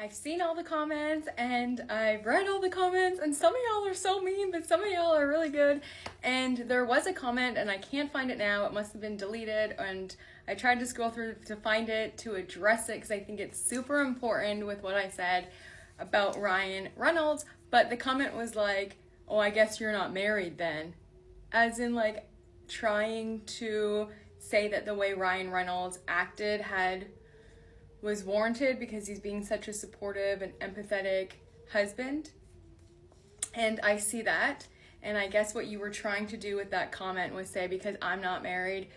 I've seen all the comments and I've read all the comments, and some of y'all are so mean, but some of y'all are really good. And there was a comment and I can't find it now. It must have been deleted, and I tried to scroll through to find it to address it because I think it's super important with what I said about Ryan Reynolds. But the comment was like, oh, I guess you're not married then. As in, like, trying to say that the way Ryan Reynolds acted was warranted because he's being such a supportive and empathetic husband. And I see that. And I guess what you were trying to do with that comment was say, because I'm not married,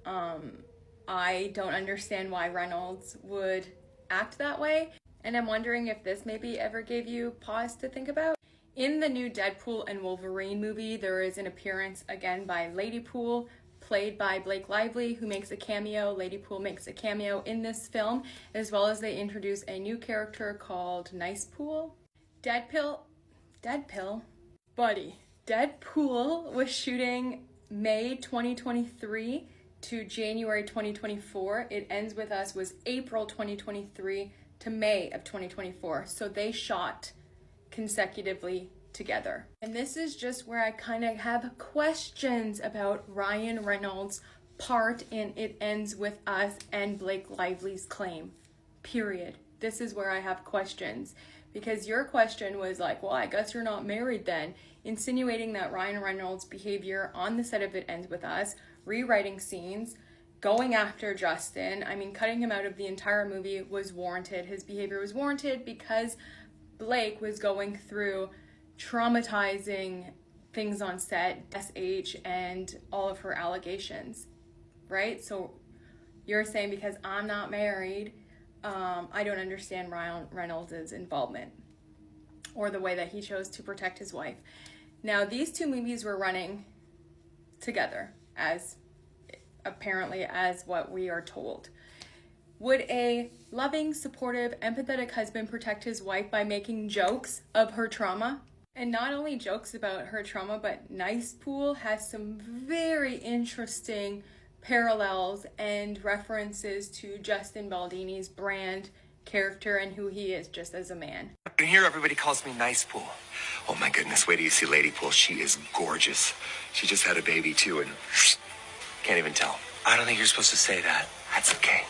I don't understand why Reynolds would act that way. And I'm wondering if this maybe ever gave you pause to think about. In the new Deadpool and Wolverine movie, there is an appearance again by Ladypool, played by Blake Lively, who makes a cameo. Ladypool makes a cameo in this film, as well as they introduce a new character called NICEPOOL. Deadpool was shooting May 2023 to January 2024. It Ends With Us was April 2023 to May of 2024. So they shot consecutively together. And this is just where I kind of have questions about Ryan Reynolds' part in It Ends With Us and Blake Lively's claim. Period. This is where I have questions. Because your question was like, well, I guess you're not married then, insinuating that Ryan Reynolds' behavior on the set of It Ends With Us, rewriting scenes, going after Justin, cutting him out of the entire movie was warranted. His behavior was warranted because Blake was going through traumatizing things on set, SH, and all of her allegations, right? So you're saying because I'm not married, I don't understand Ryan Reynolds' involvement or the way that he chose to protect his wife. Now, these two movies were running together, as what we are told. Would a loving, supportive, empathetic husband protect his wife by making jokes of her trauma? And not only jokes about her trauma, but NICEPOOL has some very interesting parallels and references to Justin BALDONI's brand, character, and who he is just as a man. And here everybody calls me NICEPOOL. Oh my goodness, wait till you see Ladypool. She is gorgeous. She just had a baby too, and can't even tell. I don't think you're supposed to say that. That's okay.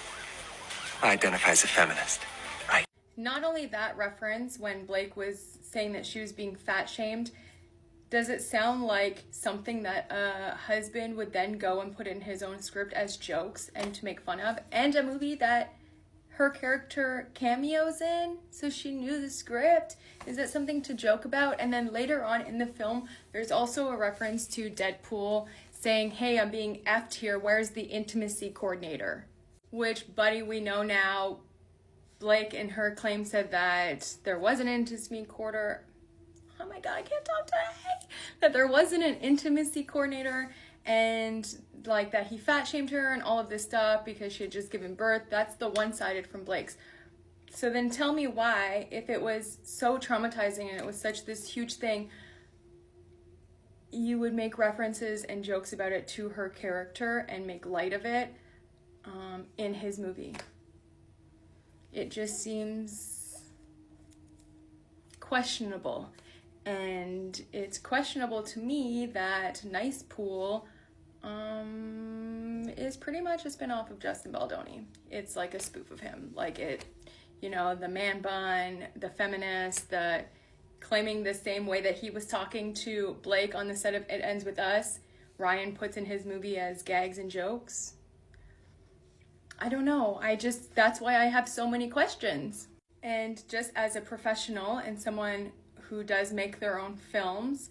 I identify as a feminist, right? Not only that reference, when Blake was saying that she was being fat shamed, does it sound like something that a husband would then go and put in his own script as jokes and to make fun of, and a movie that her character cameos in, so she knew the script? Is it something to joke about? And then later on in the film, there's also a reference to Deadpool saying, hey, I'm being effed here, where's the intimacy coordinator? Which, buddy, we know now, Blake in her claim said that there was an intimacy coordinator. Oh my God, I can't talk today. That there wasn't an intimacy coordinator, and like that he fat shamed her and all of this stuff because she had just given birth. That's the one-sided from Blake's. So then tell me why, if it was so traumatizing and it was such this huge thing, you would make references and jokes about it to her character and make light of it in his movie. It just seems questionable. And it's questionable to me that NICEPOOL is pretty much a spin-off of Justin BALDONI. It's like a spoof of him. Like the man bun, the feminist, the claiming the same way that he was talking to Blake on the set of It Ends With Us, Ryan puts in his movie as gags and jokes. I don't know. That's why I have so many questions. And just as a professional and someone who does make their own films,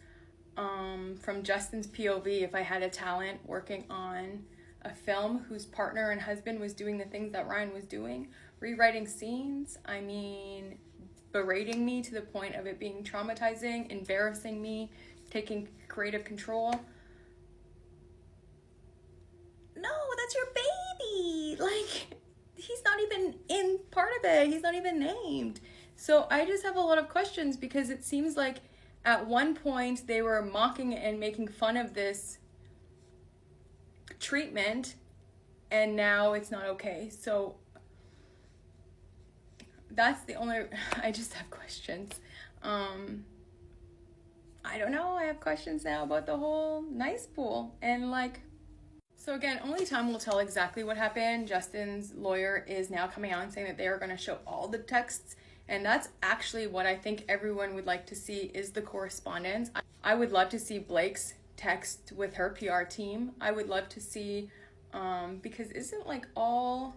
from Justin's POV, if I had a talent working on a film whose partner and husband was doing the things that Ryan was doing, rewriting scenes, berating me to the point of it being traumatizing, embarrassing me, taking creative control. No, that's your baby. Like, he's not even in part of it. He's not even named. So I just have a lot of questions because it seems like at one point they were mocking and making fun of this treatment, and now it's not okay. So that's the only, I just have questions. I don't know, I have questions now about the whole NICEPOOL and like, so again, only time will tell exactly what happened. Justin's lawyer is now coming out and saying that they are going to show all the texts, and that's actually what I think everyone would like to see is the correspondence. I would love to see Blake's text with her PR team. I would love to see, because isn't like all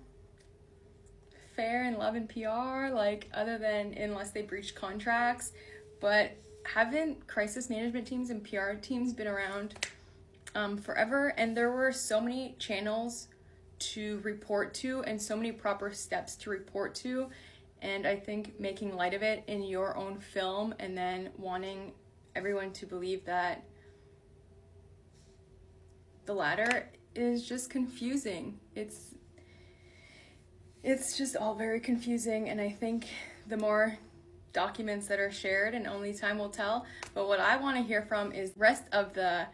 fair in love and PR, like other than unless they breach contracts, but haven't crisis management teams and PR teams been around forever? And there were so many channels to report to and so many proper steps to report to, and I think making light of it in your own film and then wanting everyone to believe that the latter is just confusing. It's just all very confusing, and I think the more documents that are shared, and only time will tell, but what I want to hear from is the rest of the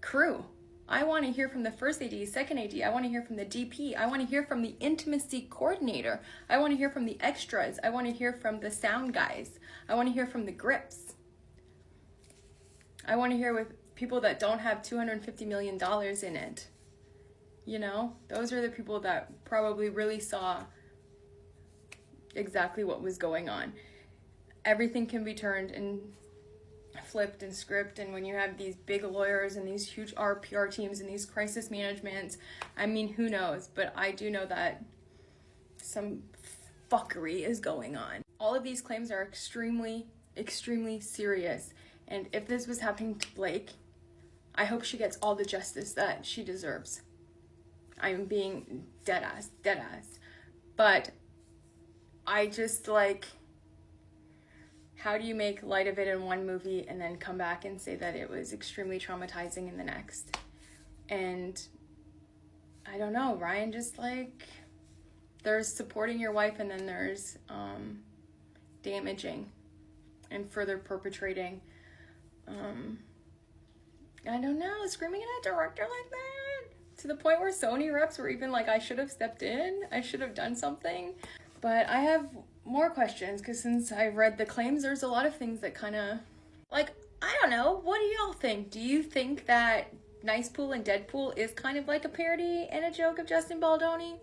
crew. I want to hear from the first AD, second AD. I want to hear from the DP. I want to hear from the intimacy coordinator. I want to hear from the extras. I want to hear from the sound guys. I want to hear from the grips. I want to hear with people that don't have $250 million in it. You know, those are the people that probably really saw exactly what was going on. Everything can be turned and flipped and scripted, and when you have these big lawyers and these huge RPR teams and these crisis managements, I mean, who knows? But I do know that some fuckery is going on. All of these claims are extremely, extremely serious, and if this was happening to Blake, I hope she gets all the justice that she deserves. I'm being dead ass. But I just like, how do you make light of it in one movie and then come back and say that it was extremely traumatizing in the next? And I don't know, Ryan, just like, there's supporting your wife and then there's damaging and further perpetrating. I don't know, screaming at a director like that, to the point where Sony reps were even like, I should have stepped in, I should have done something. But I have more questions, because since I've read the claims, there's a lot of things that kind of, like, I don't know, what do y'all think? Do you think that NICEPOOL and Deadpool is kind of like a parody and a joke of Justin BALDONI?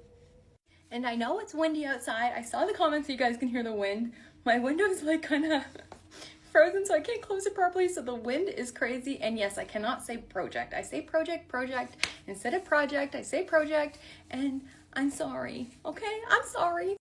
And I know it's windy outside. I saw the comments so you guys can hear the wind. My window's like kind of frozen, so I can't close it properly, so the wind is crazy. And yes, I cannot say project. I say project. Instead of project, I say project, and I'm sorry. Okay, I'm sorry.